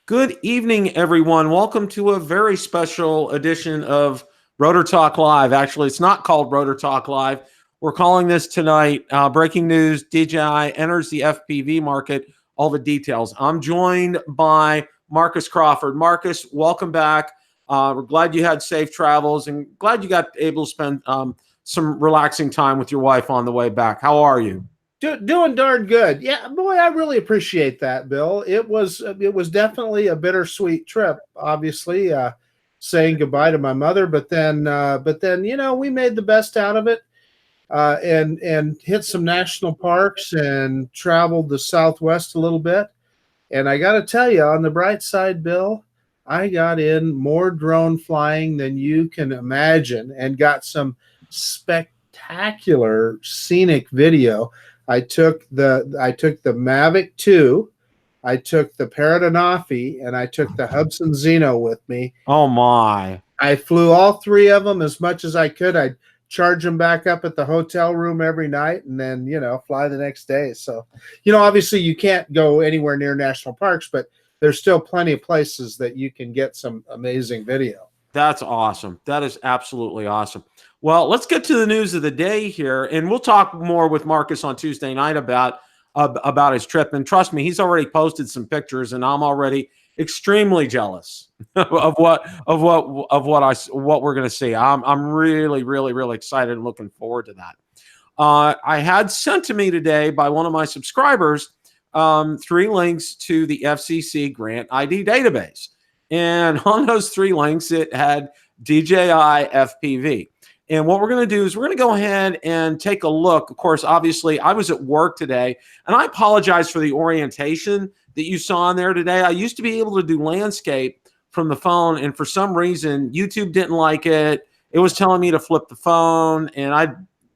Good evening, everyone. Welcome to a very special edition of Rotor Talk Live. Actually, it's not called Rotor Talk Live. We're calling this tonight breaking news, DJI enters the FPV market, all the details. I'm joined by Marcus Crawford. Marcus, welcome back. We're glad you had safe travels and glad you got able to spend some relaxing time with your wife on the way back. How are you? Doing darn good. Yeah, boy, I really appreciate that, Bill. It was definitely a bittersweet trip. Obviously, saying goodbye to my mother, but then we made the best out of it, and hit some national parks and traveled the Southwest a little bit. And I got to tell you, on the bright side, Bill, I got in more drone flying than you can imagine, and got some spectacular scenic video. I took the Mavic 2, I took the Paradenofi, and I took the Hubsan Zino with me. Oh my! I flew all three of them as much as I could. I'd charge them back up at the hotel room every night, and then fly the next day. So obviously you can't go anywhere near national parks, but there's still plenty of places that you can get some amazing video. That's awesome. That is absolutely awesome. Well, let's get to the news of the day here, and we'll talk more with Marcus on Tuesday night about his trip. And trust me, he's already posted some pictures, and I'm already extremely jealous of what we're going to see. I'm really excited and looking forward to that. I had sent to me today by one of my subscribers 3 links to the FCC Grant ID database, and on those 3 links it had DJI FPV. And what we're going to do is we're going to go ahead and take a look. Of course, obviously, I was at work today, and I apologize for the orientation that you saw in there today. I used to be able to do landscape from the phone, and for some reason, YouTube didn't like it. It was telling me to flip the phone, and I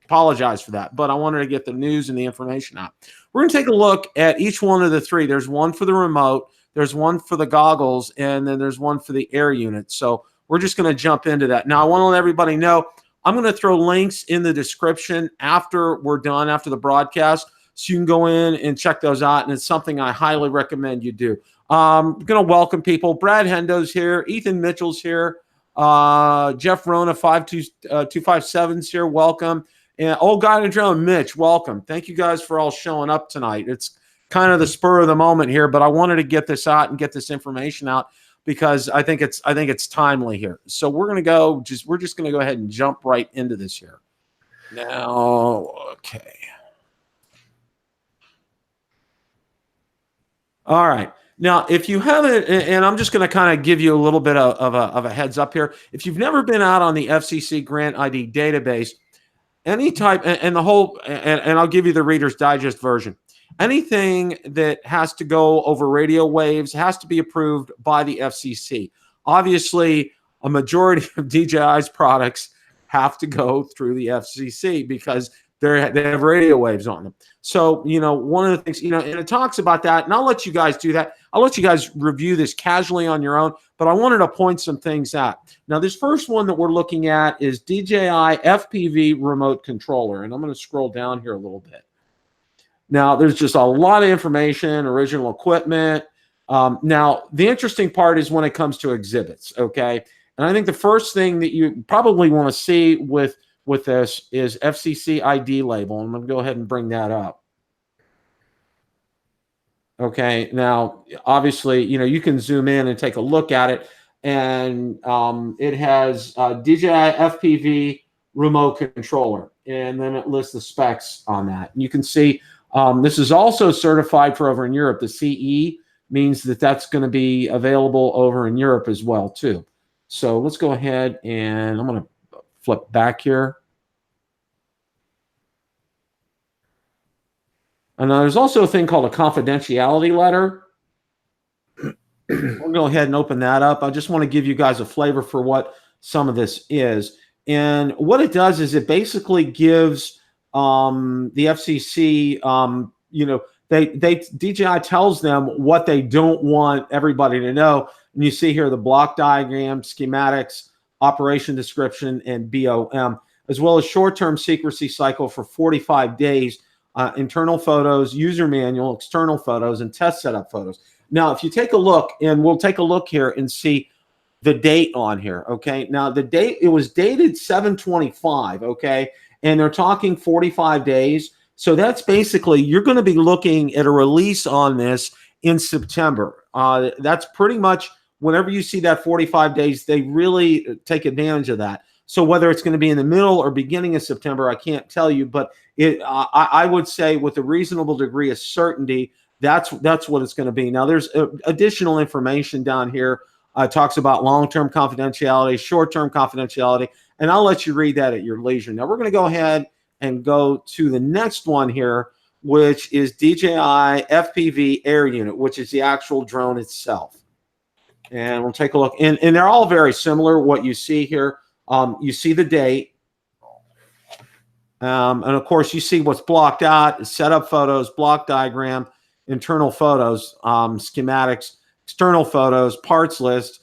apologize for that. But I wanted to get the news and the information out. We're going to take a look at each one of the 3. There's one for the remote, there's one for the goggles, and then there's one for the air unit. So we're just going to jump into that. Now, I want to let everybody know, I'm going to throw links in the description after we're done, after the broadcast, so you can go in and check those out, and it's something I highly recommend you do. I'm going to welcome people. Brad Hendo's here. Ethan Mitchell's here. Jeff Rona 257's here. Welcome. And Old Guy in a Drone, Mitch, welcome. Thank you guys for all showing up tonight. It's kind of the spur of the moment here, but I wanted to get this out and get this information out, because I think it's timely here. So we're just going to go ahead and jump right into this here. Now, okay. All right. Now, if you haven't, and I'm just going to kind of give you a little bit of a heads up here. If you've never been out on the FCC Grant ID database, any type, and the whole, and I'll give you the Reader's Digest version. Anything that has to go over radio waves has to be approved by the FCC. Obviously, a majority of DJI's products have to go through the FCC because they have radio waves on them. So, one of the things, and it talks about that, and I'll let you guys do that. I'll let you guys review this casually on your own, but I wanted to point some things out. Now, this first one that we're looking at is DJI FPV remote controller, and I'm going to scroll down here a little bit. Now, there's just a lot of information, original equipment. Now, the interesting part is when it comes to exhibits, okay? And I think the first thing that you probably want to see with this is FCC ID label. I'm going to go ahead and bring that up. Okay, now, obviously, you can zoom in and take a look at it. And it has DJI FPV remote controller. And then it lists the specs on that. And you can see this is also certified for over in Europe. The CE means that that's going to be available over in Europe as well, too. So let's go ahead and I'm going to flip back here. And now there's also a thing called a confidentiality letter. We'll go ahead and open that up. I just want to give you guys a flavor for what some of this is. And what it does is it basically gives the FCC, DJI tells them what they don't want everybody to know. And you see here the block diagram, schematics, operation description, and BOM, as well as short-term secrecy cycle for 45 days internal photos, user manual, external photos, and test setup photos. Now, if you take a look, and we'll take a look here and see the date on here, okay? Now, the date, it was dated 7/25, okay? And they're talking 45 days. So that's basically, you're going to be looking at a release on this in September. That's pretty much whenever you see that 45 days, they really take advantage of that. So whether it's going to be in the middle or beginning of September, I can't tell you, but I would say with a reasonable degree of certainty, that's what it's going to be. Now, there's additional information down here. Talks about long-term confidentiality, short-term confidentiality, and I'll let you read that at your leisure. Now, we're going to go ahead and go to the next one here, which is DJI FPV Air Unit, which is the actual drone itself. And we'll take a look. And they're all very similar, what you see here. You see the date. And, of course, you see what's blocked out, setup photos, block diagram, internal photos, schematics, external photos, parts list,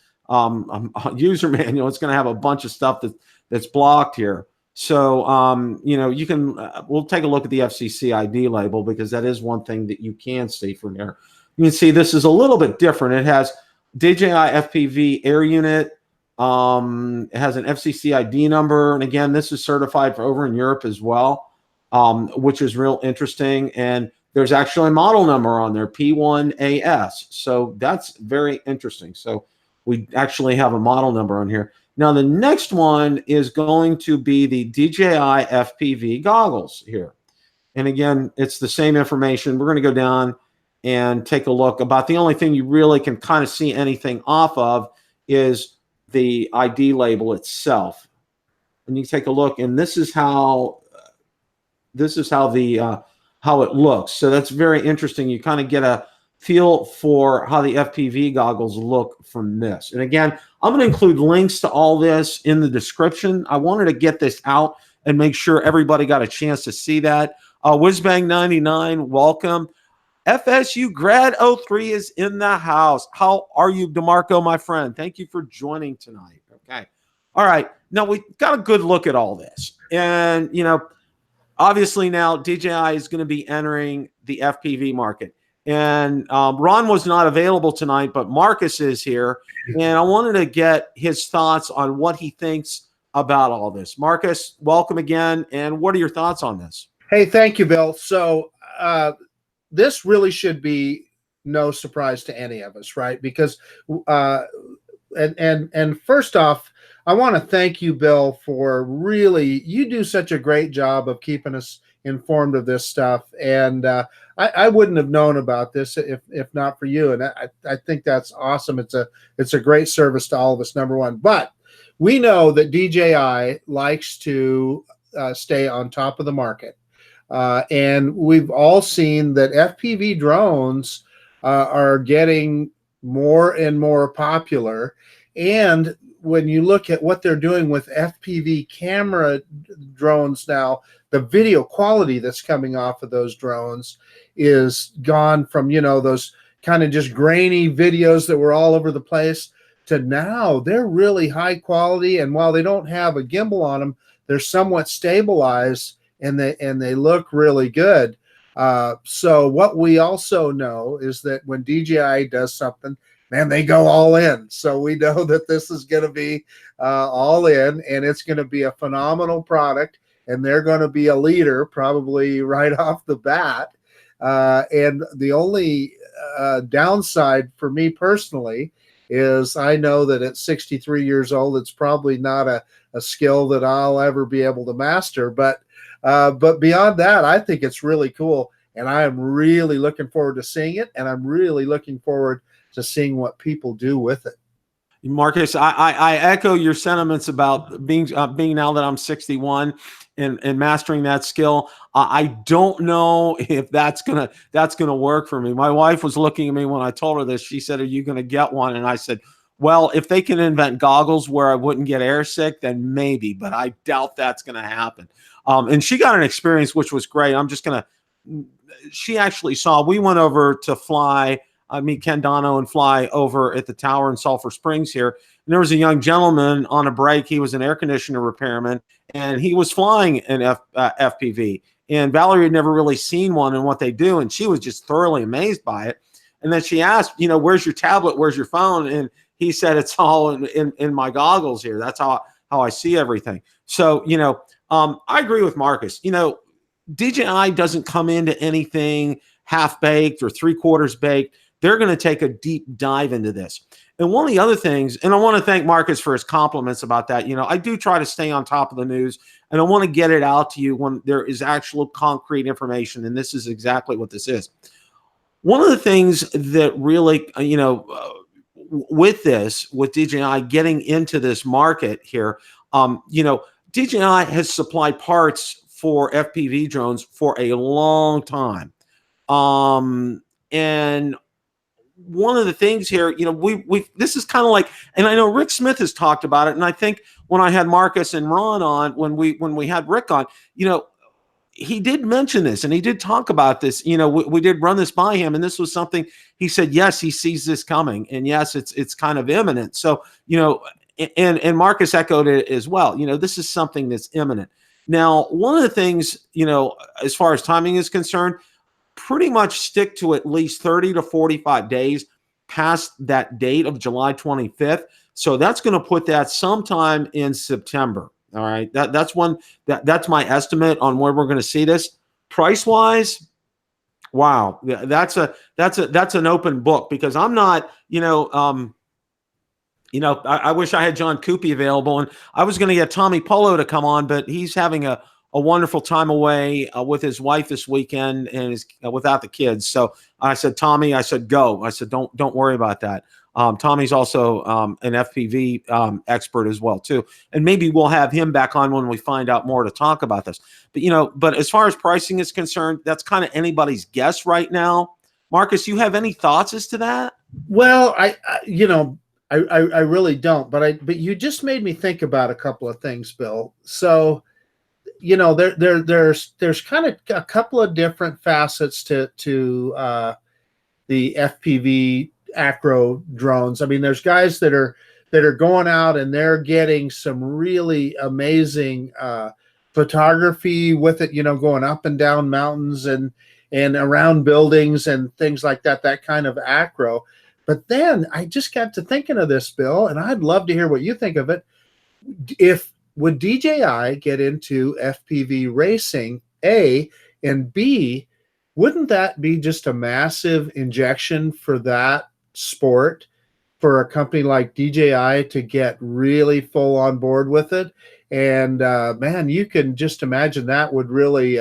user manual. It's going to have a bunch of stuff that's blocked here. So, you know, you can, we'll take a look at the FCC ID label because that is one thing that you can see from here. You can see this is a little bit different. It has DJI FPV Air Unit. It has an FCC ID number. And again, this is certified for over in Europe as well, which is real interesting. And there's actually a model number on there, P1AS. So that's very interesting. So we actually have a model number on here. Now, the next one is going to be the DJI FPV goggles here. And again, it's the same information. We're going to go down and take a look. About the only thing you really can kind of see anything off of is the ID label itself. And you take a look, and this is how how it looks. So that's very interesting. You kind of get a feel for how the FPV goggles look from this. And again, I'm going to include links to all this in the description. I wanted to get this out and make sure everybody got a chance to see that. Whizbang99, welcome. FSU Grad 03 is in the house. How are you, DeMarco, my friend? Thank you for joining tonight. Okay. All right. Now, we got a good look at all this. And, you know, obviously now DJI is going to be entering the FPV market. And Ron was not available tonight, but Marcus is here. And I wanted to get his thoughts on what he thinks about all this. Marcus, welcome again. And what are your thoughts on this? Hey, thank you, Bill. So this really should be no surprise to any of us, right? Because and first off, I want to thank you, Bill, for really, you do such a great job of keeping us informed of this stuff. And I wouldn't have known about this if not for you. And I think that's awesome. It's a great service to all of us, number one. But we know that DJI likes to stay on top of the market. And we've all seen that FPV drones are getting more and more popular. And when you look at what they're doing with FPV camera drones now, the video quality that's coming off of those drones is gone from, you know, those kind of just grainy videos that were all over the place to now they're really high quality. And while they don't have a gimbal on them, they're somewhat stabilized and they look really good. So what we also know is that when DJI does something, man, they go all in. So we know that this is going to be all in, and it's going to be a phenomenal product, and they're going to be a leader probably right off the bat. And the only downside for me personally is I know that at 63 years old, it's probably not a skill that I'll ever be able to master. But beyond that, I think it's really cool, and I am really looking forward to seeing it, and I'm really looking forward to seeing what people do with it. Marcus, I echo your sentiments about being now that I'm 61 and mastering that skill. I don't know if that's gonna work for me. My wife was looking at me when I told her this. She said, "Are you gonna get one?" And I said, "Well, if they can invent goggles where I wouldn't get airsick, then maybe, but I doubt that's gonna happen." And she got an experience which was great. She actually saw. We went over to fly. Meet Ken Dono and fly over at the tower in Sulphur Springs here. And there was a young gentleman on a break. He was an air conditioner repairman, and he was flying an FPV. and Valerie had never really seen one and what they do, and she was just thoroughly amazed by it. And then she asked, where's your tablet? Where's your phone? And he said, it's all in my goggles here. That's how I see everything. So, I agree with Marcus. DJI doesn't come into anything half-baked or three-quarters baked. They're going to take a deep dive into this. And one of the other things, and I want to thank Marcus for his compliments about that. I do try to stay on top of the news, and I want to get it out to you when there is actual concrete information, and this is exactly what this is. One of the things that really, with DJI getting into this market here, DJI has supplied parts for FPV drones for a long time. And one of the things here, this is kind of like, and I know Rick Smith has talked about it, and I think when I had Marcus and Ron on, when we had Rick on, he did mention this, and he did talk about this. We did run this by him, and this was something he said, yes, he sees this coming, and yes, it's kind of imminent. So, and Marcus echoed it as well. This is something that's imminent. Now, one of the things, as far as timing is concerned, pretty much stick to at least 30 to 45 days past that date of July 25th. So that's going to put that sometime in September. All right. That's my estimate on where we're going to see this. Price wise, wow. That's an open book, because I'm not, I wish I had John Coopy available, and I was going to get Tommy Polo to come on, but he's having a wonderful time away with his wife this weekend, and is without the kids. So I said, Tommy, go. I said, don't worry about that. Tommy's also an FPV expert as well too, and maybe we'll have him back on when we find out more to talk about this. But as far as pricing is concerned, that's kind of anybody's guess right now. Marcus, you have any thoughts as to that? Well, I really don't, but you just made me think about a couple of things, Bill. So, there's kind of a couple of different facets to the FPV acro drones. I mean, there's guys that are going out and they're getting some really amazing photography with it, going up and down mountains and around buildings and things like that kind of acro. But then I just got to thinking of this, Bill, and I'd love to hear what you think of it. Would DJI get into FPV racing, A, and B, wouldn't that be just a massive injection for that sport, for a company like DJI to get really full on board with it? And man, you can just imagine that would really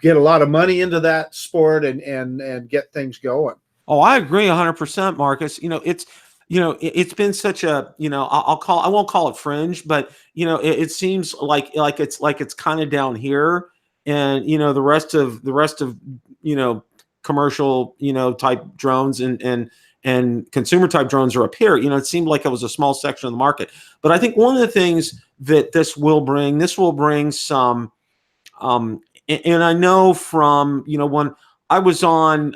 get a lot of money into that sport and get things going. Oh, I agree 100%, Marcus. It's been such a, I won't call it fringe, but it seems like it's kind of down here, and the rest of commercial type drones and consumer type drones are up here. It seemed like it was a small section of the market. But I think one of the things that this will bring some, and I know from when I was on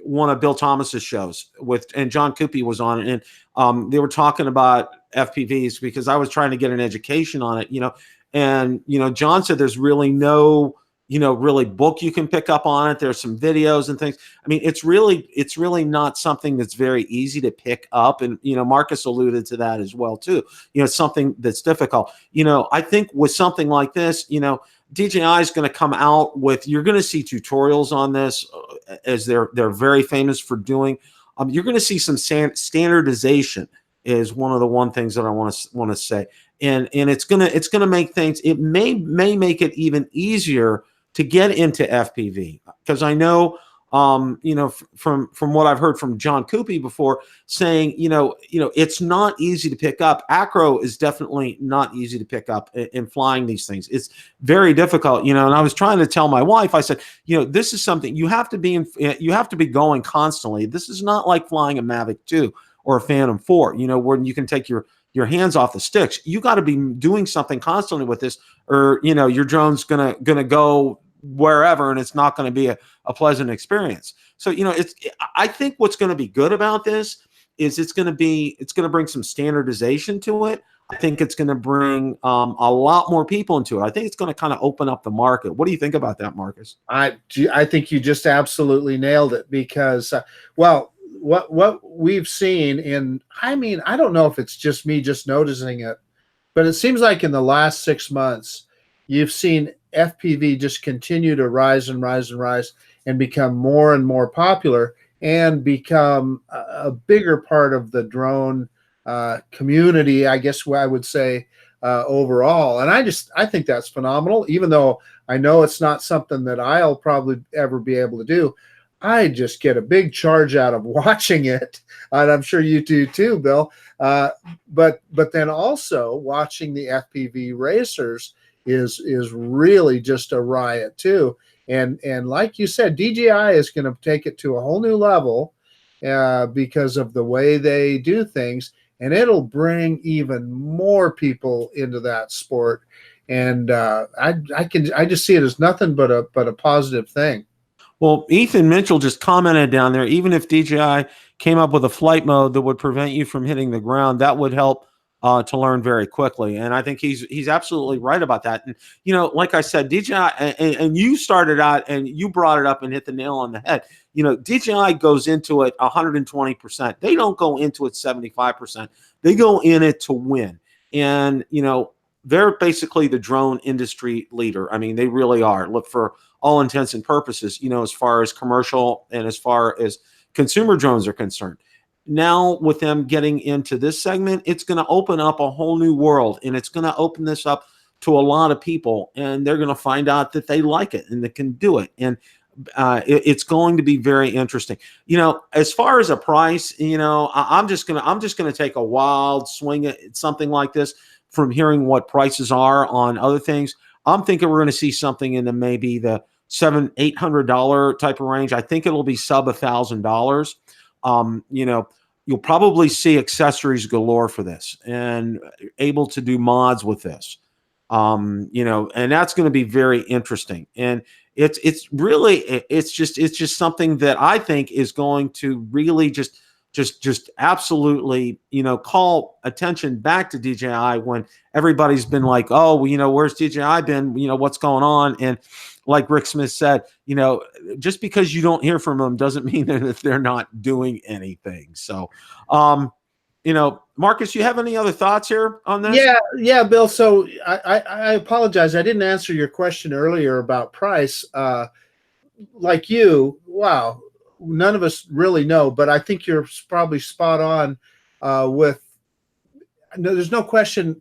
one of Bill Thomas's shows and John Coopy was on it, and they were talking about FPVs because I was trying to get an education on it, and John said there's really no really book you can pick up on it. There's some videos and things. I mean, it's really not something that's very easy to pick up, and Marcus alluded to that as well too. It's something that's difficult. I think with something like this, DJI is going to come out with, you're going to see tutorials on this, as they're very famous for doing. You're going to see some standardization is one of the things that I want to say, and it's going to make things. It may make it even easier to get into FPV, because I know from what I've heard from John Coopy before, saying it's not easy to pick up. Acro is definitely not easy to pick up in flying these things. It's very difficult, and I was trying to tell my wife, I said, this is something you have to be going constantly. This is not like flying a Mavic 2 or a Phantom 4, where you can take your hands off the sticks. You got to be doing something constantly with this, or your drone's gonna go wherever, and it's not going to be a pleasant experience. So I think what's going to be good about this is it's going to bring some standardization to it. I think it's going to bring a lot more people into it. I think it's going to kind of open up the market. What do you think about that, Marcus? I think you just absolutely nailed it because, well, what we've seen in, I mean, I don't know if it's just me just noticing it, but it seems like in the last 6 months, you've seen FPV just continue to rise and rise and rise and become more and more popular and become a bigger part of the drone community, I guess I would say, overall. And I think that's phenomenal, even though I know it's not something that I'll probably ever be able to do. I just get a big charge out of watching it, and I'm sure you do too, Bill. But then also watching the FPV racers is really just a riot too. And like you said, DJI is going to take it to a whole new level because of the way they do things, and it'll bring even more people into that sport. And I just see it as nothing but a positive thing. Well, Ethan Mitchell just commented down there, even if DJI came up with a flight mode that would prevent you from hitting the ground, that would help to learn very quickly. And I think he's absolutely right about that. And, you know, like I said, DJI, and you started out and you brought it up and hit the nail on the head. You know, DJI goes into it 120%. They don't go into it 75%. They go in it to win. And, you know, they're basically the drone industry leader. I mean, they really are. Look, for all intents and purposes, you know, as far as commercial and as far as consumer drones are concerned. Now, with them getting into this segment, it's going to open up a whole new world, and it's going to open this up to a lot of people, and they're going to find out that they like it and they can do it. And it's going to be very interesting. You know, as far as a price, you know, I'm just gonna take a wild swing at something like this from hearing what prices are on other things. I'm thinking we're going to see something in the maybe the $700-800 type of range. I think it'll be sub $1,000. You know, you'll probably see accessories galore for this and able to do mods with this. You know, and that's going to be very interesting. And it's just something that I think is going to really just absolutely, you know, call attention back to DJI when everybody's been like, oh, well, you know, where's DJI been? You know, what's going on? And like Rick Smith said, you know, just because you don't hear from them doesn't mean that they're not doing anything. So, you know, Marcus, you have any other thoughts here on this? Yeah, Bill. So I apologize. I didn't answer your question earlier about price. Like you, wow, none of us really know, but I think you're probably spot on with. No, there's no question.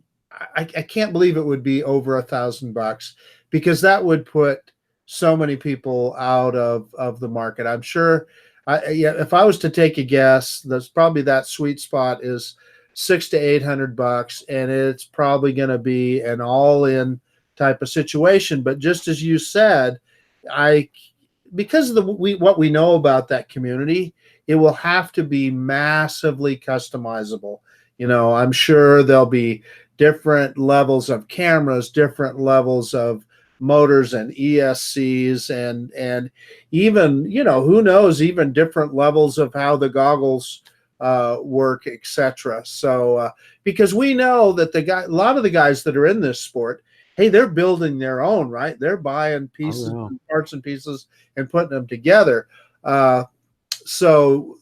I can't believe it would be over $1,000 because that would put so many people out of the market. I'm sure. If I was to take a guess, that's probably that sweet spot is $600 to $800, and it's probably going to be an all-in type of situation. But just as you said, because of what we know about that community, it will have to be massively customizable. You know, I'm sure there'll be different levels of cameras, different levels of motors and ESCs, and even, you know, who knows, even different levels of how the goggles work, etc. So because we know that a lot of the guys that are in this sport, hey, they're building their own, right? They're buying pieces, parts and pieces, and putting them together. So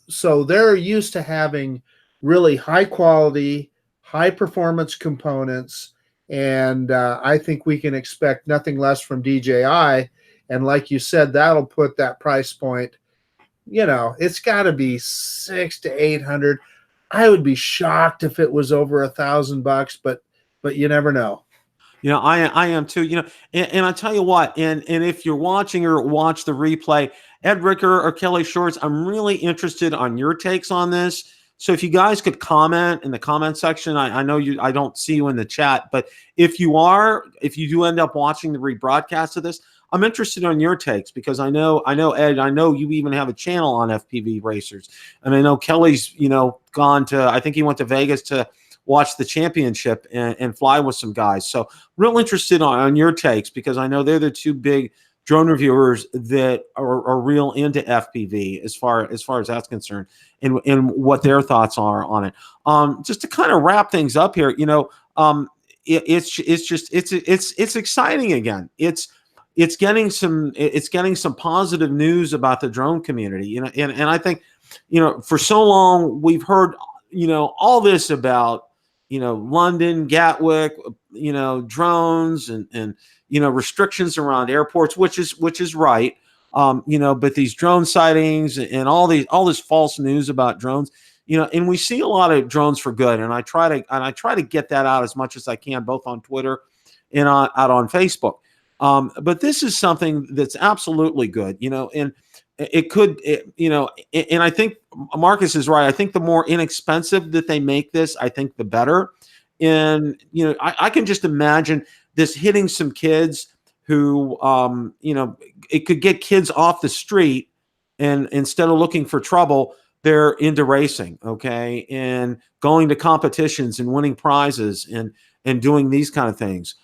they're used to having really high quality, high performance components. And I think we can expect nothing less from DJI. And like you said, that'll put that price point, you know, it's got to be $600 to $800. I would be shocked if it was over $1,000, but you never know. You know, I am too. You know, and I tell you what, and if you're watching or watch the replay, Ed Ricker or Kelly Shorts, I'm really interested on your takes on this. So if you guys could comment in the comment section, I know I don't see you in the chat, but if you do end up watching the rebroadcast of this, I'm interested on your takes because I know Ed, I know you even have a channel on FPV racers, and I know Kelly's, you know, gone to, I think he went to Vegas to watch the championship and fly with some guys. So real interested on your takes because I know they're the two big drone reviewers that are real into FPV as far as that's concerned, and what their thoughts are on it. Just to kind of wrap things up here, you know, it's exciting again. It's getting some positive news about the drone community. And I think, for so long we've heard, all this about, London, Gatwick, drones and restrictions around airports, which is right. But these drone sightings and all this false news about drones, and we see a lot of drones for good. And I try to get that out as much as I can, both on Twitter and out on Facebook. But this is something that's absolutely good, and it could, and I think Marcus is right. I think the more inexpensive that they make this, I think the better. And, I can just imagine this hitting some kids who, it could get kids off the street, and instead of looking for trouble, they're into racing, okay, and going to competitions and winning prizes and doing these kind of things.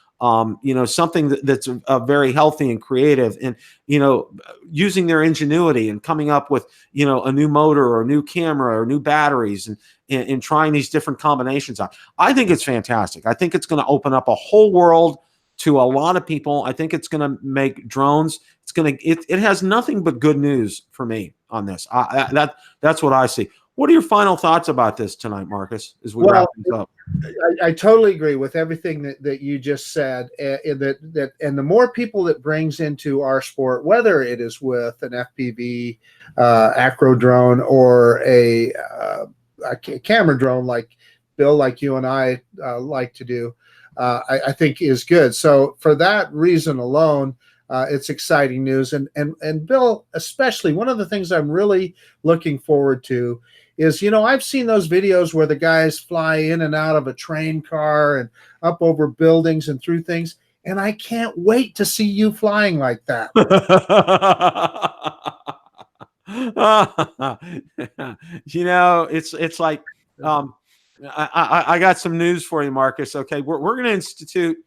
Something that's very healthy and creative, and, using their ingenuity and coming up with, a new motor or a new camera or new batteries and trying these different combinations out. I think it's fantastic. I think it's going to open up a whole world to a lot of people. I think it's going to make drones. It has nothing but good news for me on this. That's what I see. What are your final thoughts about this tonight, Marcus, as we wrap things up? I totally agree with everything that you just said. And the more people that brings into our sport, whether it is with an FPV, acro drone, or a camera drone like Bill, like you and I like to do, I think is good. So for that reason alone, it's exciting news. And Bill, especially, one of the things I'm really looking forward to is, I've seen those videos where the guys fly in and out of a train car and up over buildings and through things. And I can't wait to see you flying like that. It's like, I got some news for you, Marcus. Okay. We're going to institute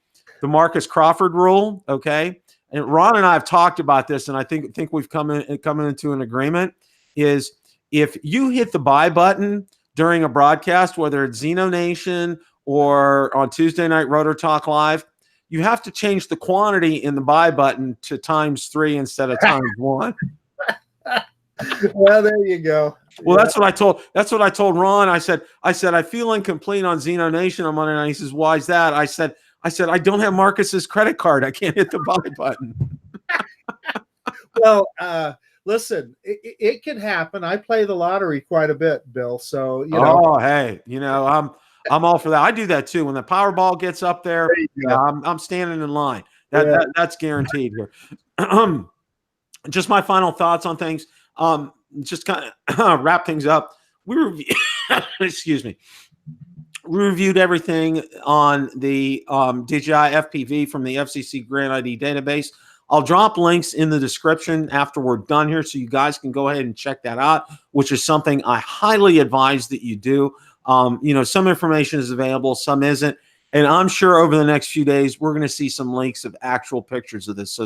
the Marcus Crawford rule. Okay. And Ron and I have talked about this, and I think we've come into an agreement, is if you hit the buy button during a broadcast, whether it's ZinoNation or on Tuesday Night Rotor Talk Live, you have to change the quantity in the buy button to ×3 instead of ×1. Well, there you go. Well, that's what I told Ron. I said, I feel incomplete on ZinoNation on Monday night. He says, why is that? I said, I don't have Marcus's credit card. I can't hit the buy button. Well, listen, it can happen. I play the lottery quite a bit, Bill. So, Oh, hey, I'm all for that. I do that too. When the Powerball gets up there, I'm standing in line. That's guaranteed here. Just my final thoughts on things. Just kind of wrap things up. Excuse me. We reviewed everything on the DJI FPV from the FCC Grant ID database. I'll drop links in the description after we're done here, so you guys can go ahead and check that out, which is something I highly advise that you do. Some information is available, some isn't. And I'm sure over the next few days, we're going to see some links of actual pictures of this.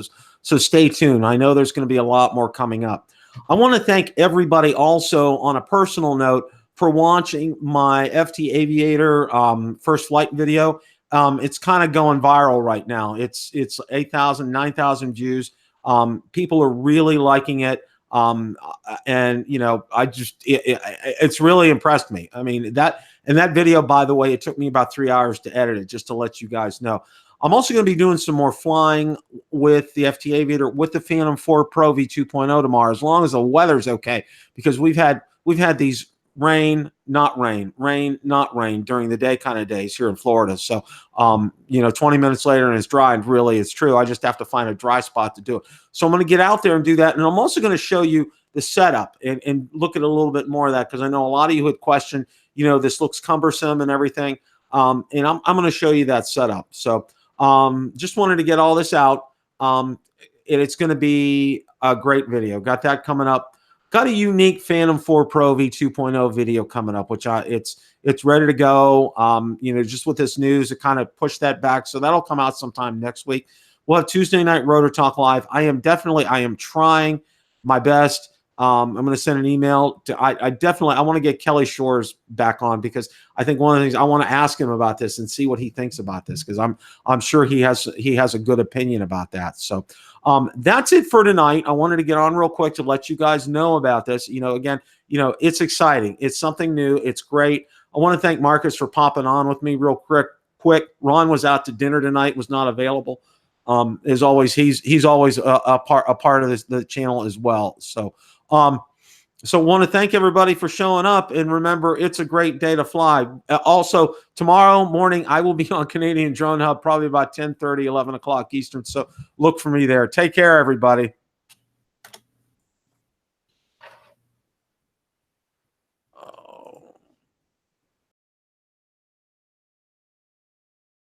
So stay tuned. I know there's going to be a lot more coming up. I want to thank everybody also on a personal note for watching my FT Aviator first flight video. It's kind of going viral right now. It's 8,000, 9,000 views. People are really liking it. And it's really impressed me. I mean, that video, by the way, it took me about 3 hours to edit it, just to let you guys know. I'm also going to be doing some more flying with the FT Aviator with the Phantom 4 Pro V2.0 tomorrow, as long as the weather's okay, because we've had these rain, not rain during the day kind of days here in Florida. So, 20 minutes later and it's dry, and really it's true. I just have to find a dry spot to do it. So I'm going to get out there and do that. And I'm also going to show you the setup and look at a little bit more of that, because I know a lot of you had questioned, this looks cumbersome and everything. And I'm going to show you that setup. So just wanted to get all this out. And it's going to be a great video. Got that coming up. Got a unique Phantom 4 Pro V2.0 video coming up, which it's ready to go. Just with this news, it kind of pushed that back. So that'll come out sometime next week. We'll have Tuesday Night Rotor Talk Live. I am trying my best I'm going to send an email to, I definitely, I want to get Kelly Shores back on, because I think one of the things I want to ask him about this and see what he thinks about this, because I'm sure he has a good opinion about that. So that's it for tonight. I wanted to get on real quick to let you guys know about this. Again, it's exciting. It's something new. It's great. I want to thank Marcus for popping on with me real quick. Ron was out to dinner tonight, was not available. As always, he's always a part of the channel as well. So want to thank everybody for showing up, and remember, it's a great day to fly. Also, tomorrow morning I will be on Canadian Drone Hub, probably about 10:30, 11 o'clock Eastern. So look for me there. Take care, everybody.